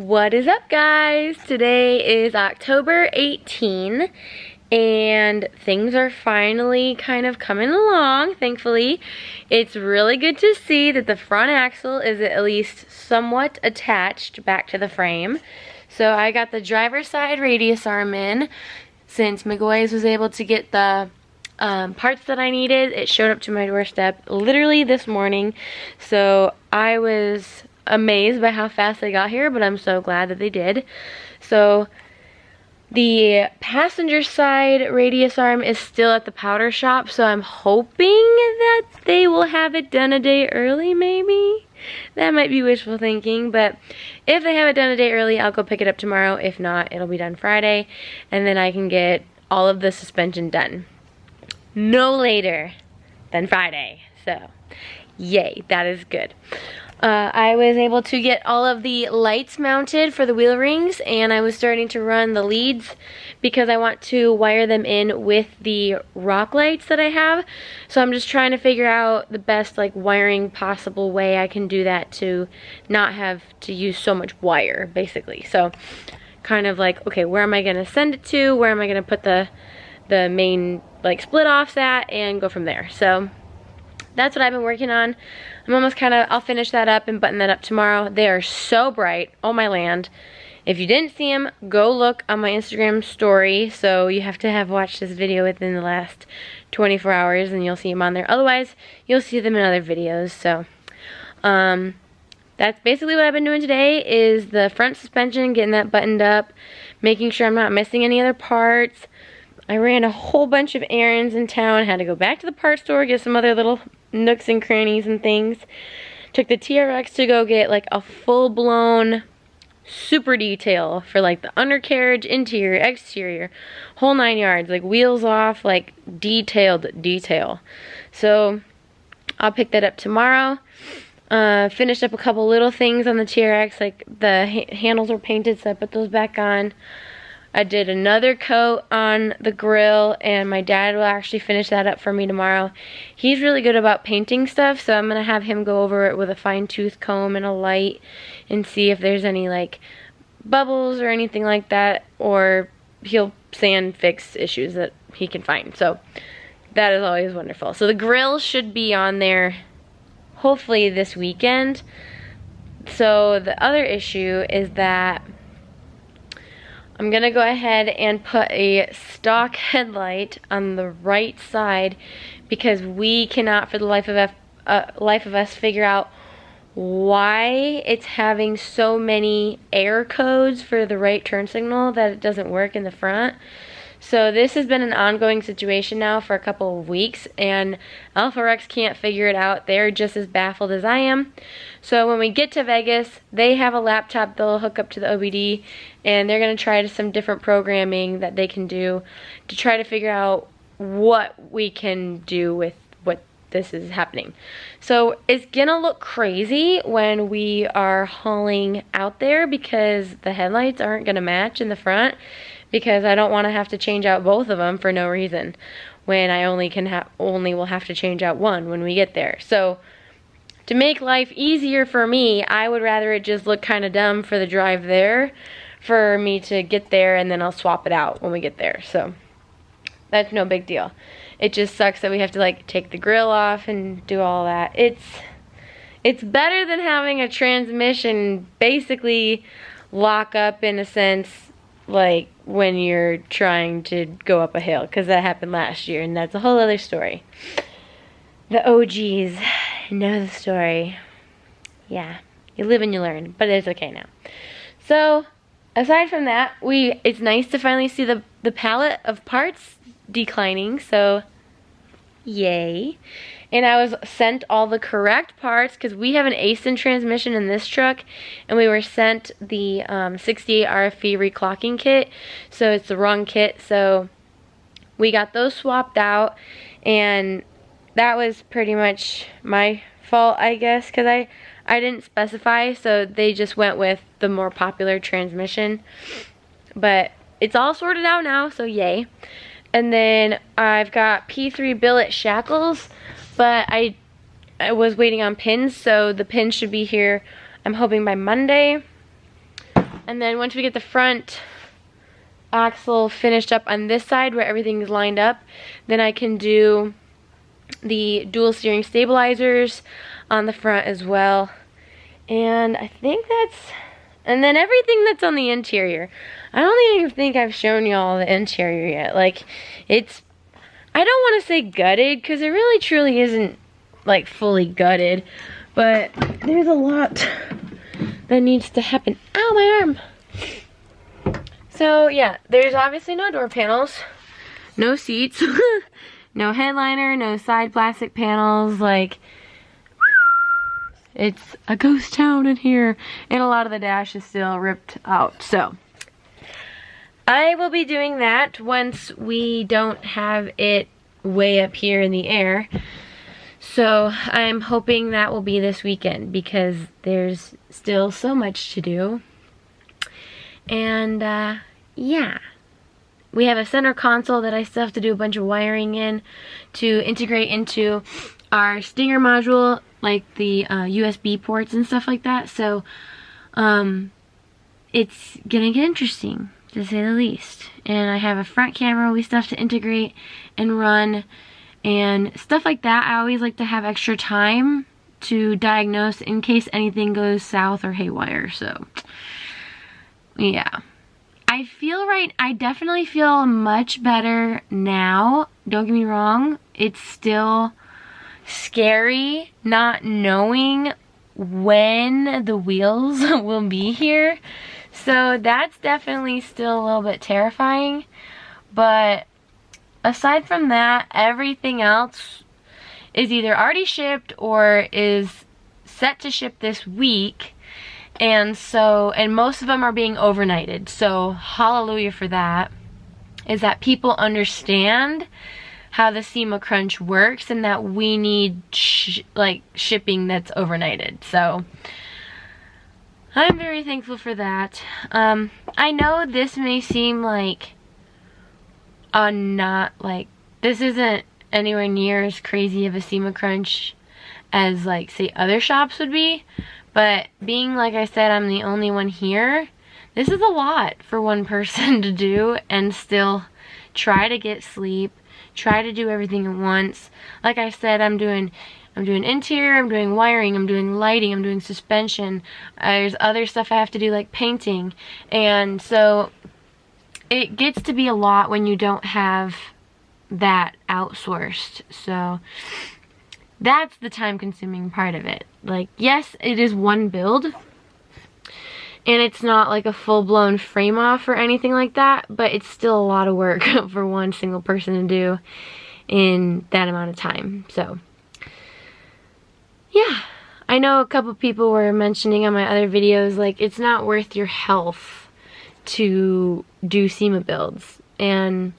What is up, guys? Today is October 18 and things are finally kind of coming along, thankfully. It's really good to see that the front axle is at least somewhat attached back to the frame. So I got the driver's side radius arm in. Since McGoy's was able to get the parts that I needed, it showed up to my doorstep literally this morning. So I was amazed by how fast they got here, but I'm so glad that they did. So the passenger side radius arm is still at the powder shop, so I'm hoping that they will have it done a day early, maybe. That might be wishful thinking, but if they have it done a day early, I'll go pick it up tomorrow. If not, it'll be done Friday, and then I can get all of the suspension done no later than Friday. So yay, that is good. I was able to get all of the lights mounted for the wheel rings, and I was starting to run the leads because I want to wire them in with the rock lights that I have. So I'm just trying to figure out the best wiring possible way I can do that to not have to use so much wire, basically. So kind of okay, where am I going to send it to? Where am I going to put the main split offs at, and go from there. So that's what I've been working on. I'm almost I'll finish that up and button that up tomorrow. They are so bright. Oh my land. If you didn't see them, go look on my Instagram story. So you have to have watched this video within the last 24 hours and you'll see them on there. Otherwise, you'll see them in other videos. So that's basically what I've been doing today, is the front suspension, getting that buttoned up, making sure I'm not missing any other parts. I ran a whole bunch of errands in town, had to go back to the parts store, get some other little nooks and crannies and things. Took the TRX to go get a full-blown super detail for the undercarriage, interior, exterior, whole 9 yards, wheels off, detailed detail. So I'll pick that up tomorrow. Finished up a couple little things on the TRX, the handles are painted, so I put those back on. I did another coat on the grill, and my dad will actually finish that up for me tomorrow. He's really good about painting stuff, so I'm going to have him go over it with a fine-tooth comb and a light and see if there's any bubbles or anything like that, or he'll sand fix issues that he can find. So that is always wonderful. So the grill should be on there hopefully this weekend. So the other issue is that I'm going to go ahead and put a stock headlight on the right side because we cannot for the life of us figure out why it's having so many error codes for the right turn signal that it doesn't work in the front. So this has been an ongoing situation now for a couple of weeks, and Alpha Rex can't figure it out. They're just as baffled as I am. So when we get to Vegas, they have a laptop they'll hook up to the OBD, and they're going to try some different programming that they can do to try to figure out what we can do with what this is happening. So it's going to look crazy when we are hauling out there because the headlights aren't going to match in the front, because I don't want to have to change out both of them for no reason when I only will have to change out one when we get there. So to make life easier for me, I would rather it just look kind of dumb for the drive there for me to get there, and then I'll swap it out when we get there. So that's no big deal. It just sucks that we have to take the grill off and do all that. It's better than having a transmission basically lock up, in a sense, when you're trying to go up a hill, because that happened last year, and that's a whole other story. The OGs know the story. Yeah, you live and you learn, but it's okay now. So aside from that, it's nice to finally see the palette of parts declining, so yay. And I was sent all the correct parts because we have an ASIN transmission in this truck, and we were sent the 68 RFE reclocking kit, so it's the wrong kit. So we got those swapped out, and that was pretty much my fault, I guess, because I didn't specify, so they just went with the more popular transmission. But it's all sorted out now, so yay. And then I've got P3 billet shackles, but I was waiting on pins, so the pins should be here, I'm hoping, by Monday. And then once we get the front axle finished up on this side where everything is lined up, then I can do the dual steering stabilizers on the front as well. And I think and then everything that's on the interior. I don't even think I've shown y'all the interior yet. Like, I don't want to say gutted, because it really truly isn't like fully gutted, but there's a lot that needs to happen. Ow, my arm! So yeah, there's obviously no door panels, no seats, no headliner, no side plastic panels. Like, it's a ghost town in here, and a lot of the dash is still ripped out. So I will be doing that once we don't have it way up here in the air. So I'm hoping that will be this weekend, because there's still so much to do. And yeah, we have a center console that I still have to do a bunch of wiring in to integrate into our Stinger module, like the USB ports and stuff like that. So it's gonna get interesting, to say the least. And I have a front camera we still have to integrate and run and stuff like that. I always like to have extra time to diagnose in case anything goes south or haywire. So yeah, I definitely feel much better now. Don't get me wrong, it's still scary not knowing when the wheels will be here. So that's definitely still a little bit terrifying. But aside from that, everything else is either already shipped or is set to ship this week. And most of them are being overnighted. So hallelujah for that. Is that people understand how the SEMA crunch works, and that we need shipping that's overnighted. So I'm very thankful for that. I know this may seem like this isn't anywhere near as crazy of a SEMA crunch as, like, say other shops would be, but being, like I said, I'm the only one here, this is a lot for one person to do and still try to get sleep, try to do everything at once. Like I said, I'm doing interior, I'm doing wiring, I'm doing lighting, I'm doing suspension. There's other stuff I have to do, like painting. And so it gets to be a lot when you don't have that outsourced. So that's the time consuming part of it. Like, yes, it is one build, and it's not like a full-blown frame off or anything like that, but it's still a lot of work for one single person to do in that amount of time. So yeah, I know a couple people were mentioning on my other videos, like, it's not worth your health to do SEMA builds. And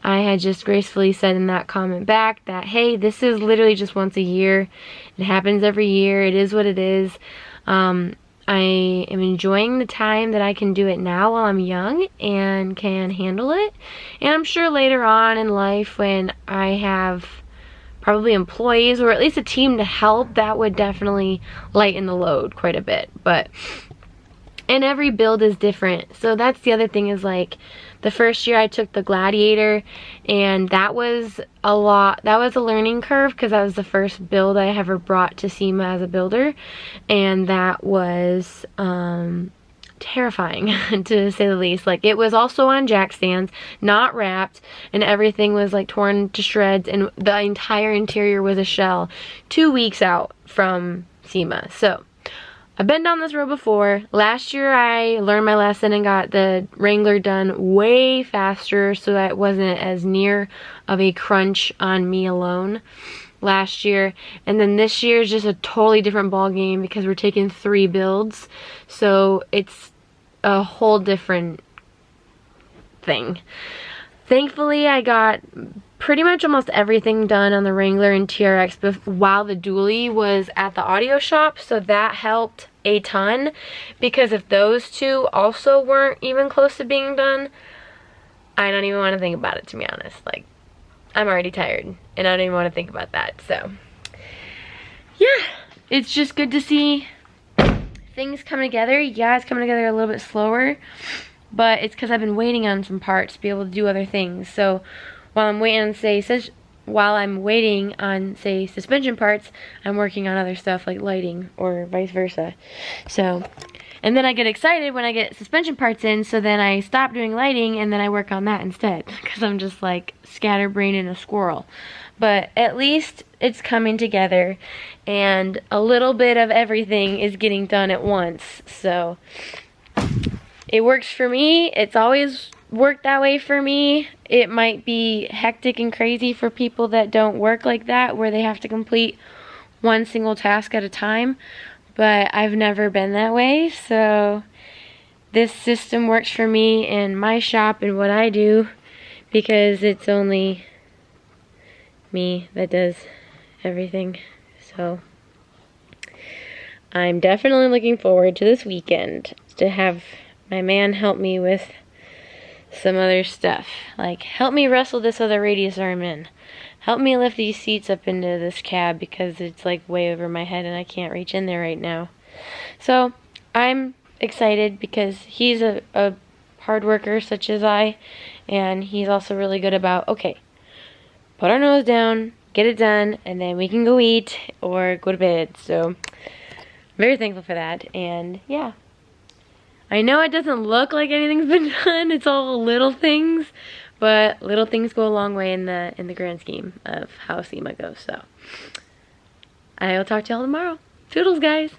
I had just gracefully said in that comment back that, hey, this is literally just once a year. It happens every year. It is what it is. I am enjoying the time that I can do it now while I'm young and can handle it. And I'm sure later on in life, when I have probably employees or at least a team to help, that would definitely lighten the load quite a bit. And every build is different. So that's the other thing, is like, the first year I took the Gladiator, and that was a lot. That was a learning curve, because that was the first build I ever brought to SEMA as a builder, and that was terrifying to say the least. Like, it was also on jack stands, not wrapped, and everything was like torn to shreds, and the entire interior was a shell 2 weeks out from SEMA. So I've been down this road before. Last year I learned my lesson and got the Wrangler done way faster, so that it wasn't as near of a crunch on me alone last year. And then this year is just a totally different ball game, because we're taking 3 builds, so it's a whole different thing. Thankfully, I got pretty much almost everything done on the Wrangler and TRX while the dually was at the audio shop, so that helped a ton, because if those two also weren't even close to being done, I don't even want to think about it, to be honest. Like, I'm already tired, and I don't even want to think about that. So yeah, it's just good to see things come together. Yeah, it's coming together a little bit slower, but it's because I've been waiting on some parts to be able to do other things. So while I'm waiting on, say, suspension parts, I'm working on other stuff like lighting or vice versa. So, and then I get excited when I get suspension parts in, so then I stop doing lighting and then I work on that instead, because I'm just like scatterbrained in a squirrel. But at least it's coming together, and a little bit of everything is getting done at once. So it works for me. It's always worked that way for me. It might be hectic and crazy for people that don't work like that, where they have to complete one single task at a time, but I've never been that way. So this system works for me in my shop and what I do, because it's only me that does everything. So I'm definitely looking forward to this weekend to have my man help me with some other stuff, like help me wrestle this other radius arm in, help me lift these seats up into this cab because it's like way over my head and I can't reach in there right now. So I'm excited because he's a hard worker such as I, and he's also really good about, okay, put our nose down, get it done, and then we can go eat or go to bed. So I'm very thankful for that. And yeah, I know it doesn't look like anything's been done. It's all little things, but little things go a long way in the grand scheme of how SEMA goes. So I will talk to y'all tomorrow. Toodles, guys.